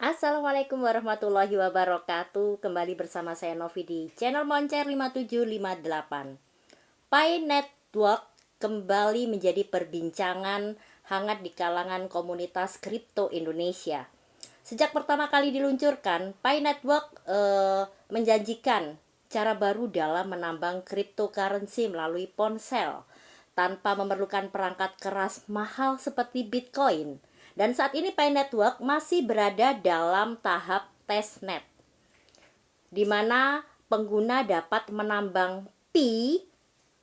Assalamualaikum warahmatullahi wabarakatuh. Kembali bersama saya Novi di channel Moncer 5758. Pi Network kembali menjadi perbincangan hangat di kalangan komunitas kripto Indonesia. Sejak pertama kali diluncurkan, Pi Network menjanjikan cara baru dalam menambang cryptocurrency melalui ponsel tanpa memerlukan perangkat keras mahal seperti Bitcoin. Dan saat ini Pi Network masih berada dalam tahap testnet, di mana pengguna dapat menambang Pi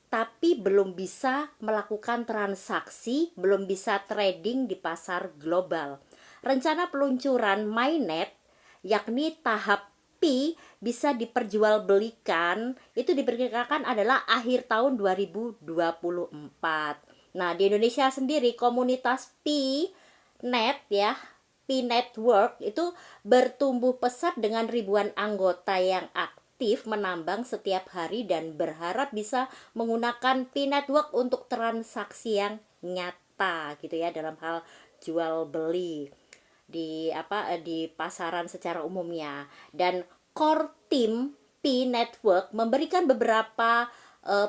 tapi belum bisa melakukan transaksi, belum bisa trading di pasar global. Rencana peluncuran mainnet, yakni tahap Pi, bisa diperjualbelikan, itu diperkirakan adalah akhir tahun 2024. Nah, di Indonesia sendiri komunitas Pi Net ya, Pi Network itu bertumbuh pesat dengan ribuan anggota yang aktif menambang setiap hari dan berharap bisa menggunakan Pi Network untuk transaksi yang nyata gitu ya, dalam hal jual beli di pasaran secara umumnya. Dan core team Pi Network memberikan beberapa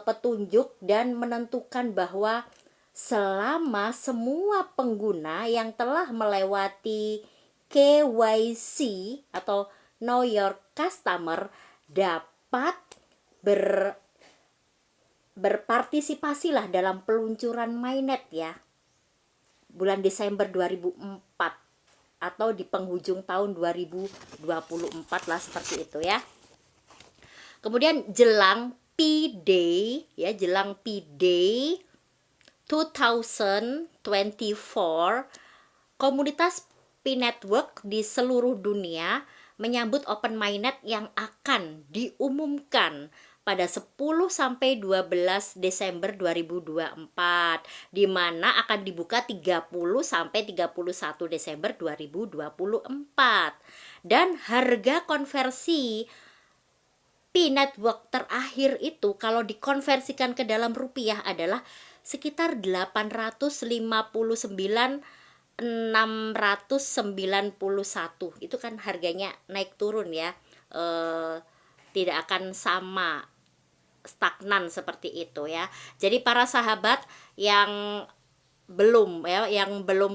petunjuk dan menentukan bahwa selama semua pengguna yang telah melewati KYC atau Know Your Customer dapat berpartisipasilah dalam peluncuran mainnet ya, bulan Desember 2004 atau di penghujung tahun 2024 lah, seperti itu ya. Kemudian jelang P-Day ya, jelang P-Day 2024, komunitas Pi Network di seluruh dunia menyambut open mainnet yang akan diumumkan pada 10-12 Desember 2024, di mana akan dibuka 30-31 Desember 2024. Dan harga konversi Pi Network terakhir itu kalau dikonversikan ke dalam rupiah adalah sekitar 859.691. Itu kan harganya naik turun ya, tidak akan sama, stagnan seperti itu ya. Jadi para sahabat yang belum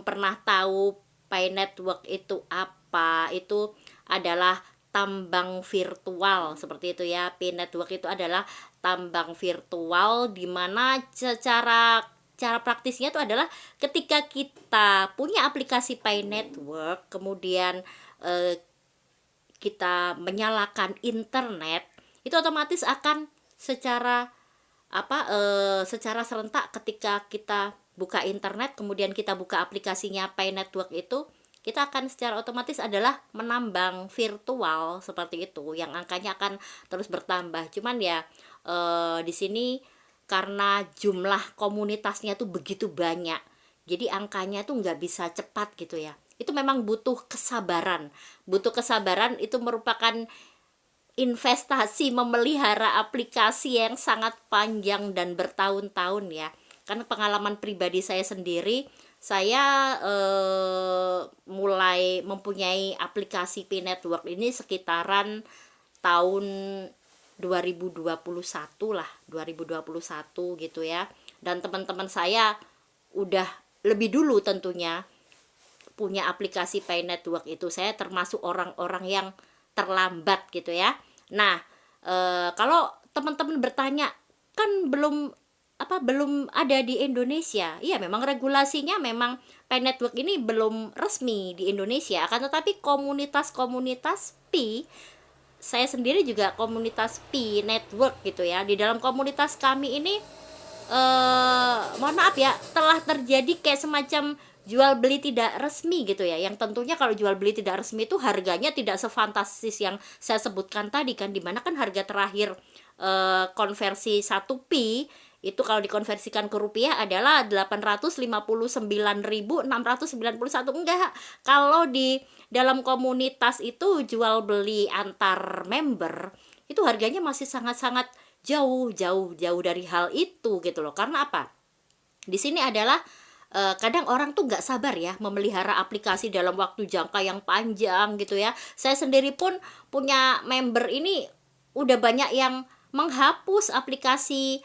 pernah tahu Pi Network itu apa, itu adalah tambang virtual seperti itu ya. Pi Network itu adalah tambang virtual di mana cara praktisnya itu adalah ketika kita punya aplikasi Pi Network, kemudian kita menyalakan internet, itu otomatis akan secara serentak ketika kita buka internet, kemudian kita buka aplikasinya Pi Network itu, kita akan secara otomatis adalah menambang virtual seperti itu, yang angkanya akan terus bertambah. Cuman ya di sini karena jumlah komunitasnya tuh begitu banyak, jadi angkanya tuh nggak bisa cepat gitu ya. Itu memang butuh kesabaran. Itu merupakan investasi memelihara aplikasi yang sangat panjang dan bertahun-tahun ya. Karena pengalaman pribadi saya sendiri, saya mulai mempunyai aplikasi Pi Network ini sekitaran tahun 2021 lah, 2021 gitu ya. Dan teman-teman saya udah lebih dulu tentunya punya aplikasi Pi Network itu. Saya termasuk orang-orang yang terlambat gitu ya. Nah, kalau teman-teman bertanya, kan belum ada di Indonesia. Iya, memang regulasinya, memang Pi Network ini belum resmi di Indonesia. Akan tetapi komunitas-komunitas Pi, saya sendiri juga komunitas Pi Network gitu ya. Di dalam komunitas kami ini mohon maaf ya, telah terjadi kayak semacam jual beli tidak resmi gitu ya, yang tentunya kalau jual beli tidak resmi itu harganya tidak sefantastis yang saya sebutkan tadi kan, dimana kan harga terakhir konversi 1 pi itu kalau dikonversikan ke rupiah adalah 859.691. Enggak, kalau di dalam komunitas itu jual beli antar member itu harganya masih sangat-sangat jauh dari hal itu gitu loh. Karena apa? Di sini adalah kadang orang tuh nggak sabar ya memelihara aplikasi dalam waktu jangka yang panjang gitu ya. Saya sendiri pun punya member ini udah banyak yang menghapus aplikasi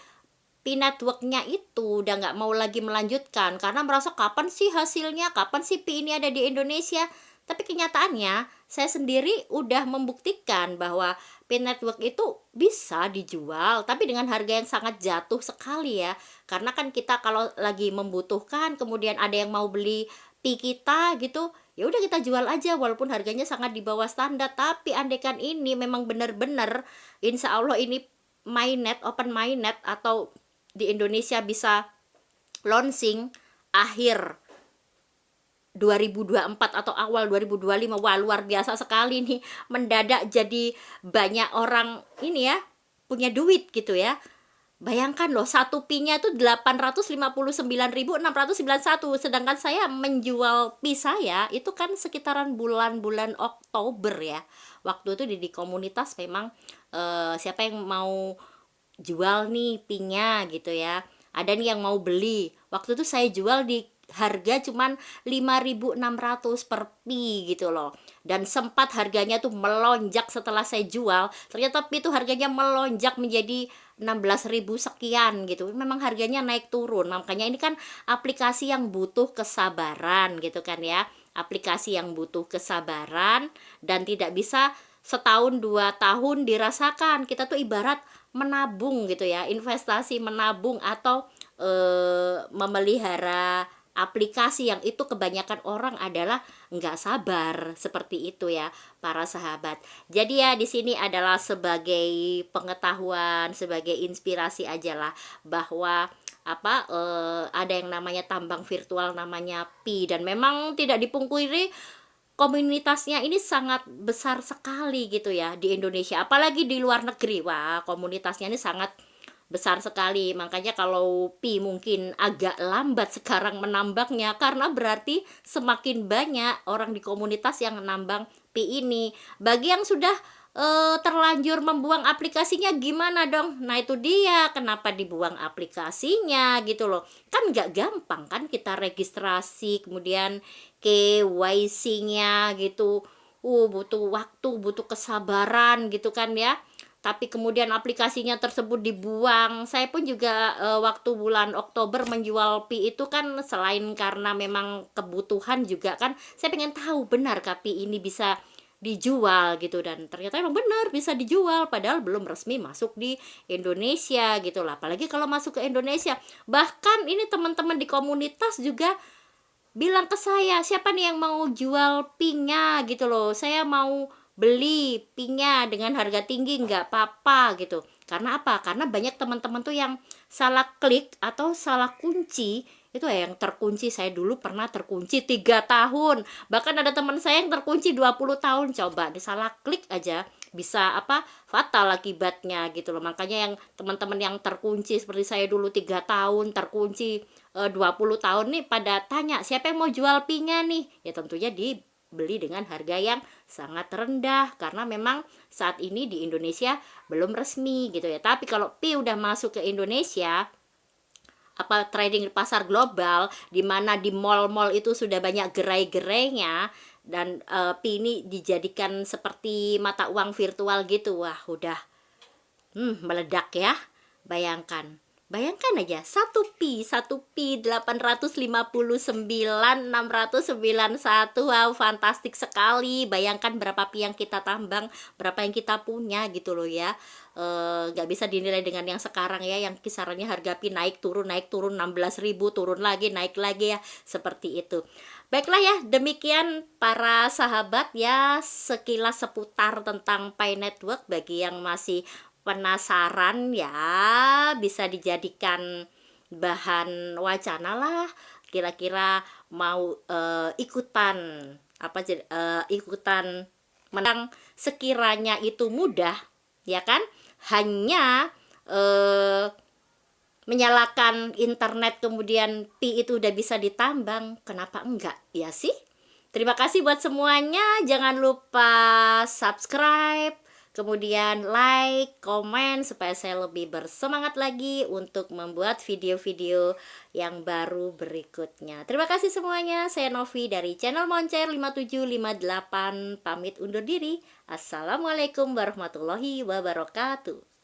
Pi networknya itu, udah nggak mau lagi melanjutkan karena merasa kapan sih hasilnya, kapan sih Pi ini ada di Indonesia. Tapi kenyataannya saya sendiri udah membuktikan bahwa Pi network itu bisa dijual, tapi dengan harga yang sangat jatuh sekali ya. Karena kan kita kalau lagi membutuhkan, kemudian ada yang mau beli Pi kita gitu, ya udah kita jual aja walaupun harganya sangat di bawah standar. Tapi andekan ini memang benar-benar, insya Allah ini mainnet, open mainnet atau di Indonesia bisa launching akhir 2024 atau awal 2025. Wah, luar biasa sekali nih, mendadak jadi banyak orang ini ya punya duit gitu ya. Bayangkan loh, satu Pi-nya itu 859.691, sedangkan saya menjual Pi saya itu kan sekitaran bulan-bulan Oktober ya. Waktu itu di komunitas memang siapa yang mau jual nih Pi-nya gitu ya, ada nih yang mau beli. Waktu itu saya jual di harga cuman 5.600 per Pi gitu loh, dan sempat harganya tuh melonjak setelah saya jual. Ternyata Pi itu harganya melonjak menjadi 16.000 sekian gitu. Memang harganya naik turun. Makanya ini kan aplikasi yang butuh kesabaran gitu kan ya, aplikasi yang butuh kesabaran dan tidak bisa setahun 2 tahun dirasakan. Kita tuh ibarat menabung gitu ya, investasi menabung atau memelihara aplikasi yang itu kebanyakan orang adalah nggak sabar seperti itu ya para sahabat. Jadi ya di sini adalah sebagai pengetahuan, sebagai inspirasi aja lah bahwa ada yang namanya tambang virtual namanya Pi, dan memang tidak dipungkiri komunitasnya ini sangat besar sekali gitu ya di Indonesia, apalagi di luar negeri. Wah, komunitasnya ini sangat besar sekali. Makanya kalau Pi mungkin agak lambat sekarang menambangnya, karena berarti semakin banyak orang di komunitas yang menambang Pi ini. Bagi yang sudah terlanjur membuang aplikasinya gimana dong? Nah itu dia, kenapa dibuang aplikasinya gitu loh. Kan nggak gampang kan kita registrasi, kemudian KYC-nya gitu. Butuh waktu, butuh kesabaran gitu kan ya. Tapi kemudian aplikasinya tersebut dibuang. Saya pun juga waktu bulan Oktober menjual Pi itu kan selain karena memang kebutuhan juga kan, saya pengen tahu benar Pi ini bisa dijual gitu, dan ternyata emang benar bisa dijual padahal belum resmi masuk di Indonesia gitu lah. Apalagi kalau masuk ke Indonesia, bahkan ini teman-teman di komunitas juga bilang ke saya, siapa nih yang mau jual Pi-nya gitu loh, saya mau beli Pi-nya dengan harga tinggi nggak apa-apa gitu. Karena apa? Karena banyak teman-teman tuh yang salah klik atau salah kunci. Itu ya yang terkunci. Saya dulu pernah terkunci 3 tahun. Bahkan ada teman saya yang terkunci 20 tahun. Coba disalah klik aja bisa fatal akibatnya gitu loh. Makanya yang teman-teman yang terkunci seperti saya dulu 3 tahun terkunci 20 tahun nih pada tanya, siapa yang mau jual Pi-nya nih? Ya tentunya dibeli dengan harga yang sangat rendah karena memang saat ini di Indonesia belum resmi gitu ya. Tapi kalau Pi udah masuk ke Indonesia, trading di pasar global, di mana di mall-mall itu sudah banyak gerai-gerainya, dan Pi ini dijadikan seperti mata uang virtual gitu. Wah udah meledak ya. Bayangkan aja, satu Pi 859.691. Wow, fantastik sekali. Bayangkan berapa Pi yang kita tambang, berapa yang kita punya gitu loh ya. Gak bisa dinilai dengan yang sekarang ya, yang kisarannya harga Pi naik turun 16.000, turun lagi, naik lagi ya, seperti itu. Baiklah ya, demikian para sahabat ya, sekilas seputar tentang Pi Network. Bagi yang masih penasaran ya, bisa dijadikan bahan wacana lah, kira-kira mau ikutan ikutan menang. Sekiranya itu mudah ya kan, hanya menyalakan internet kemudian Pi itu udah bisa ditambang, kenapa enggak ya sih? Terima kasih buat semuanya, jangan lupa subscribe, kemudian like, komen supaya saya lebih bersemangat lagi untuk membuat video-video yang baru berikutnya. Terima kasih semuanya. Saya Novi dari channel Moncer 5758 pamit undur diri. Assalamualaikum warahmatullahi wabarakatuh.